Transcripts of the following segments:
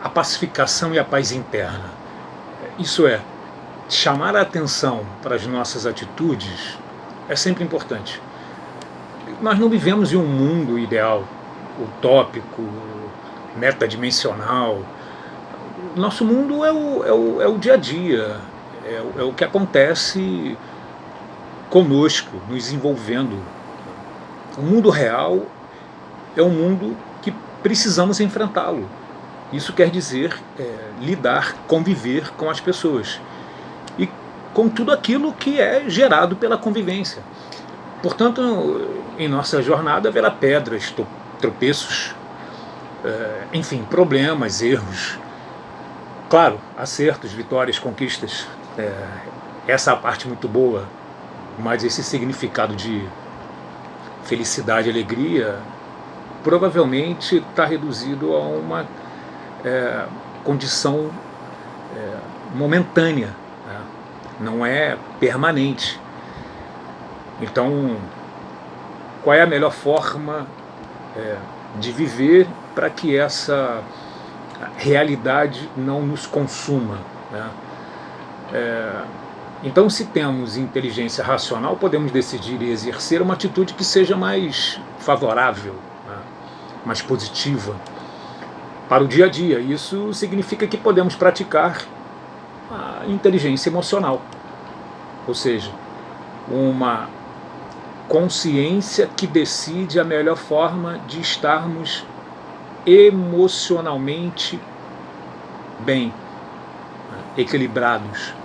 a pacificação e a paz interna. Isso é, chamar a atenção para as nossas atitudes é sempre importante. Nós não vivemos em um mundo ideal, utópico, metadimensional. Nosso mundo é o dia a dia, é o que acontece conosco, nos envolvendo. O mundo real é um mundo que precisamos enfrentá-lo. Isso quer dizer lidar, conviver com as pessoas e com tudo aquilo que é gerado pela convivência. Portanto, em nossa jornada haverá pedras, tropeços, enfim, problemas, erros. Claro, acertos, vitórias, conquistas. Essa é a parte muito boa, mas esse significado de felicidade e alegria provavelmente está reduzido a uma condição momentânea, né? Não é permanente. Então, qual é a melhor forma de viver para que essa realidade não nos consuma, né? Então, se temos inteligência racional, podemos decidir e exercer uma atitude que seja mais favorável, né? Mais positiva para o dia a dia. Isso significa que podemos praticar a inteligência emocional, ou seja, uma consciência que decide a melhor forma de estarmos emocionalmente bem, equilibrados,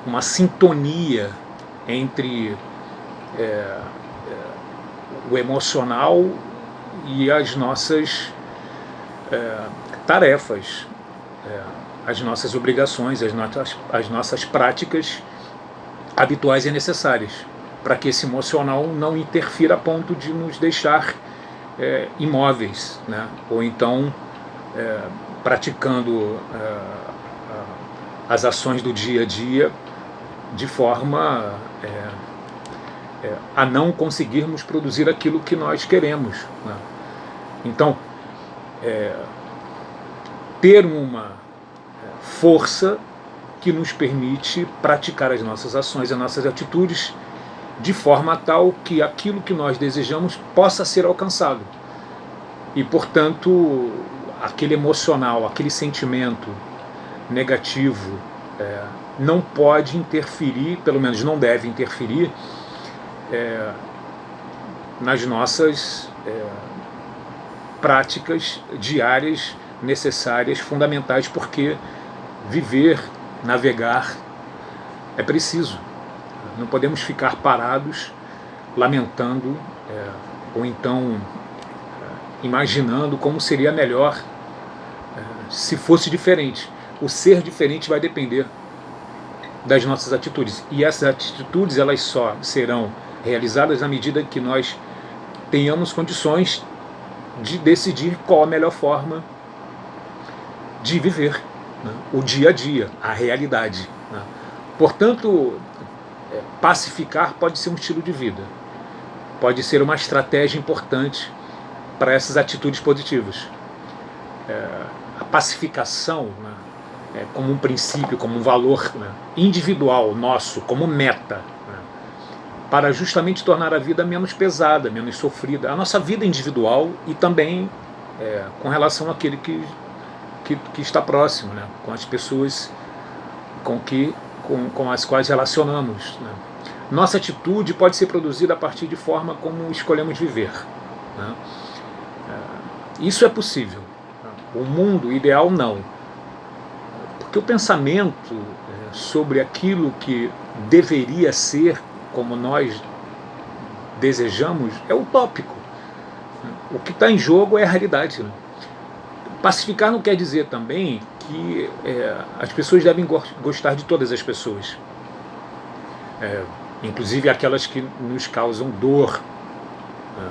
uma sintonia entre o emocional e as nossas tarefas, as nossas obrigações, as nossas práticas habituais e necessárias, para que esse emocional não interfira a ponto de nos deixar imóveis, né? Ou então praticando as ações do dia a dia de forma a não conseguirmos produzir aquilo que nós queremos, né? Então, ter uma força que nos permite praticar as nossas ações, as nossas atitudes, de forma tal que aquilo que nós desejamos possa ser alcançado. E, portanto, aquele emocional, aquele sentimento negativo não pode interferir, pelo menos não deve interferir, nas nossas práticas diárias necessárias, fundamentais, porque viver, navegar é preciso. Não podemos ficar parados, lamentando, ou então imaginando como seria melhor se fosse diferente. O ser diferente vai depender das nossas atitudes. E essas atitudes, elas só serão realizadas à medida que nós tenhamos condições de decidir qual a melhor forma de viver, né? O dia a dia, a realidade, né? Portanto, pacificar pode ser um estilo de vida, pode ser uma estratégia importante para essas atitudes positivas. A pacificação, né, como um princípio, como um valor, né, individual nosso, como meta, né, para justamente tornar a vida menos pesada, menos sofrida, a nossa vida individual e também com relação àquele que está próximo, né, com as pessoas com as quais relacionamos, né. Nossa atitude pode ser produzida a partir de forma como escolhemos viver, né. Isso é possível. O mundo ideal não. Porque o pensamento sobre aquilo que deveria ser como nós desejamos é utópico. O que está em jogo é a realidade, né? Pacificar não quer dizer também que as pessoas devem gostar de todas as pessoas, inclusive aquelas que nos causam dor, né?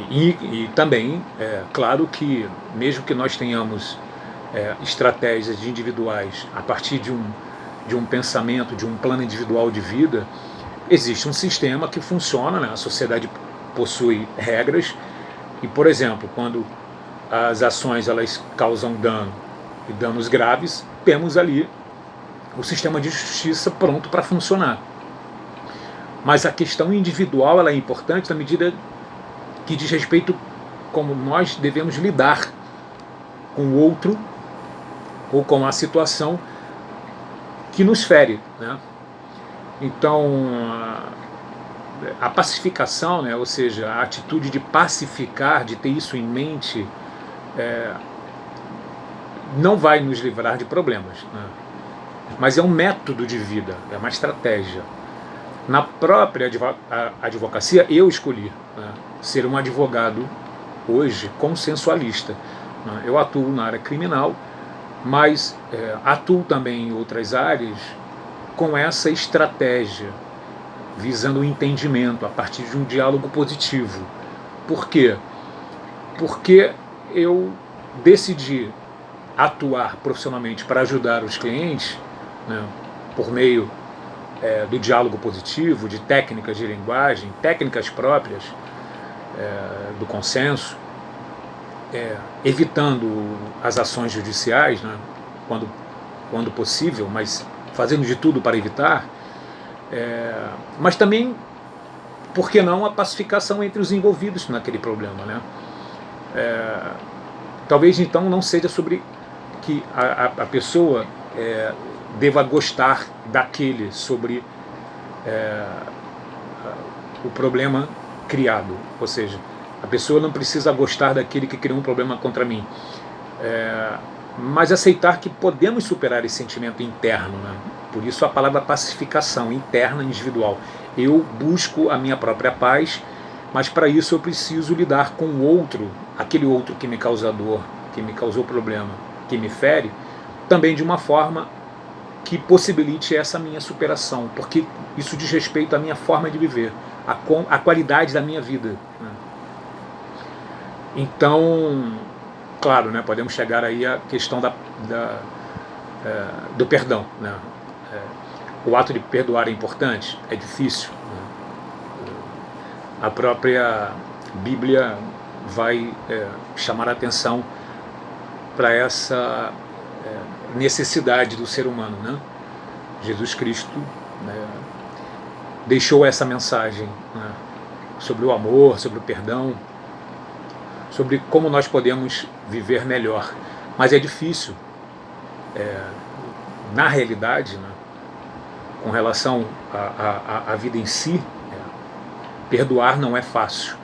E também, claro que mesmo que nós tenhamos estratégias individuais a partir de um pensamento, de um plano individual de vida, existe um sistema que funciona, né? A sociedade possui regras e, por exemplo, quando as ações elas causam dano e danos graves, temos ali o sistema de justiça pronto para funcionar. Mas a questão individual ela é importante na medida que diz respeito como nós devemos lidar com o outro ou com a situação que nos fere, né? Então, a pacificação, né, ou seja, a atitude de pacificar, de ter isso em mente, não vai nos livrar de problemas, né? Mas é um método de vida, é uma estratégia. Na própria advocacia, eu escolhi, né, ser um advogado hoje consensualista, né? Eu atuo na área criminal, mas atuo também em outras áreas com essa estratégia, visando o entendimento a partir de um diálogo positivo. Por quê? Porque eu decidi atuar profissionalmente para ajudar os clientes, né, por meio do diálogo positivo, de técnicas de linguagem, técnicas próprias do consenso, evitando as ações judiciais, né, quando possível, mas fazendo de tudo para evitar, mas também, por que não, a pacificação entre os envolvidos naquele problema, né? Talvez então não seja sobre que a pessoa deva gostar daquele, sobre o problema criado, ou seja, a pessoa não precisa gostar daquele que criou um problema contra mim, mas aceitar que podemos superar esse sentimento interno, né? Por isso a palavra pacificação interna, individual. Eu busco a minha própria paz, mas para isso eu preciso lidar com o outro, aquele outro que me causa dor, que me causou problema, que me fere, também de uma forma que possibilite essa minha superação, porque isso diz respeito à minha forma de viver, à qualidade da minha vida, né? Então, claro, né, podemos chegar aí à questão do perdão, né? O ato de perdoar é importante? É difícil, né? A própria Bíblia vai chamar a atenção para essa necessidade do ser humano, né? Jesus Cristo, né, deixou essa mensagem, né, sobre o amor, sobre o perdão, sobre como nós podemos viver melhor. Mas é difícil, na realidade, né, com relação à vida em si, perdoar não é fácil.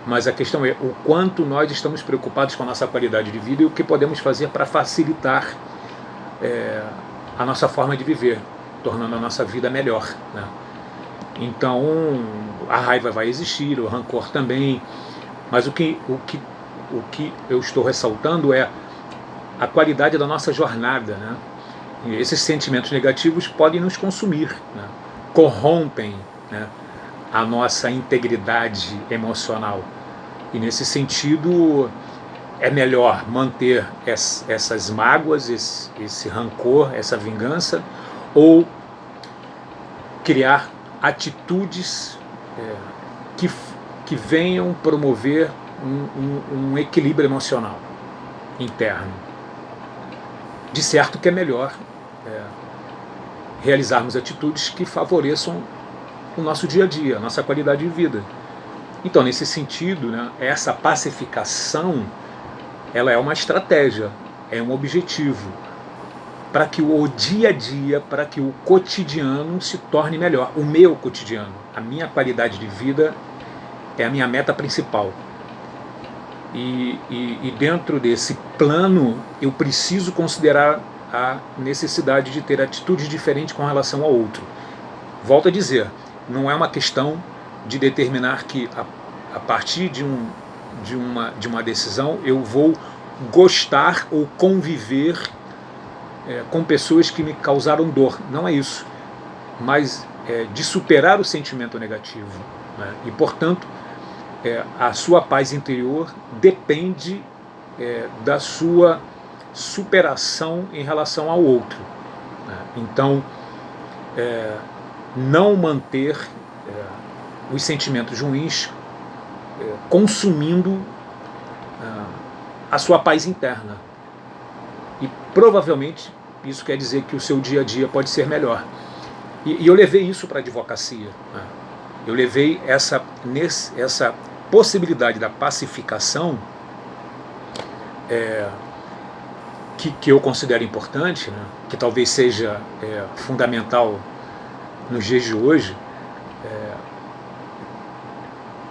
Mas a questão é o quanto nós estamos preocupados com a nossa qualidade de vida e o que podemos fazer para facilitar a nossa forma de viver, tornando a nossa vida melhor, né? Então, a raiva vai existir, o rancor também, mas o que eu estou ressaltando é a qualidade da nossa jornada, né? E esses sentimentos negativos podem nos consumir, né? Corrompem, né, a nossa integridade emocional. E nesse sentido é melhor manter essas mágoas, esse rancor, essa vingança, ou criar atitudes que venham promover um equilíbrio emocional interno. De certo que é melhor realizarmos atitudes que favoreçam o nosso dia a dia, a nossa qualidade de vida. Então, nesse sentido, né, essa pacificação, ela é uma estratégia, é um objetivo, para que o dia a dia, para que o cotidiano se torne melhor. O meu cotidiano, a minha qualidade de vida é a minha meta principal. E dentro desse plano, eu preciso considerar a necessidade de ter atitudes diferentes com relação ao outro. Volto a dizer, não é uma questão de determinar que a partir de uma decisão eu vou gostar ou conviver com pessoas que me causaram dor. Não é isso. Mas de superar o sentimento negativo, né? E, portanto, a sua paz interior depende da sua superação em relação ao outro, né? Então, não manter os sentimentos ruins consumindo a sua paz interna. E provavelmente isso quer dizer que o seu dia a dia pode ser melhor. E eu levei isso para a advocacia, né? Eu levei essa possibilidade da pacificação, que eu considero importante, né? Que talvez seja fundamental nos dias de hoje,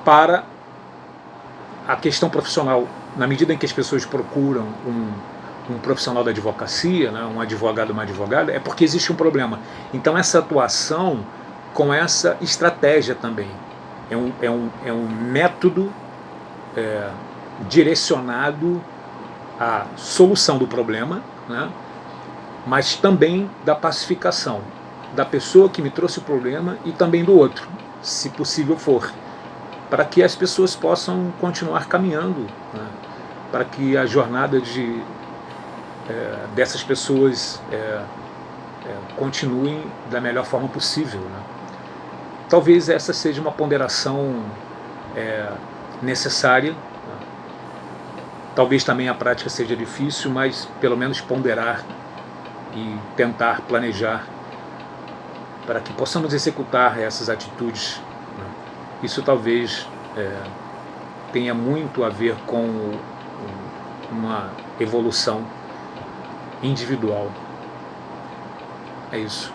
para a questão profissional. Na medida em que as pessoas procuram um profissional da advocacia, né, um advogado, uma advogada, é porque existe um problema. Então essa atuação com essa estratégia também é um método direcionado à solução do problema, né, mas também da pacificação da pessoa que me trouxe o problema e também do outro, se possível for, para que as pessoas possam continuar caminhando, né, para que a jornada dessas pessoas continuem da melhor forma possível, né. Talvez essa seja uma ponderação necessária, né. Talvez também a prática seja difícil, mas pelo menos ponderar e tentar planejar para que possamos executar essas atitudes, né. Isso talvez tenha muito a ver com uma evolução individual. É isso.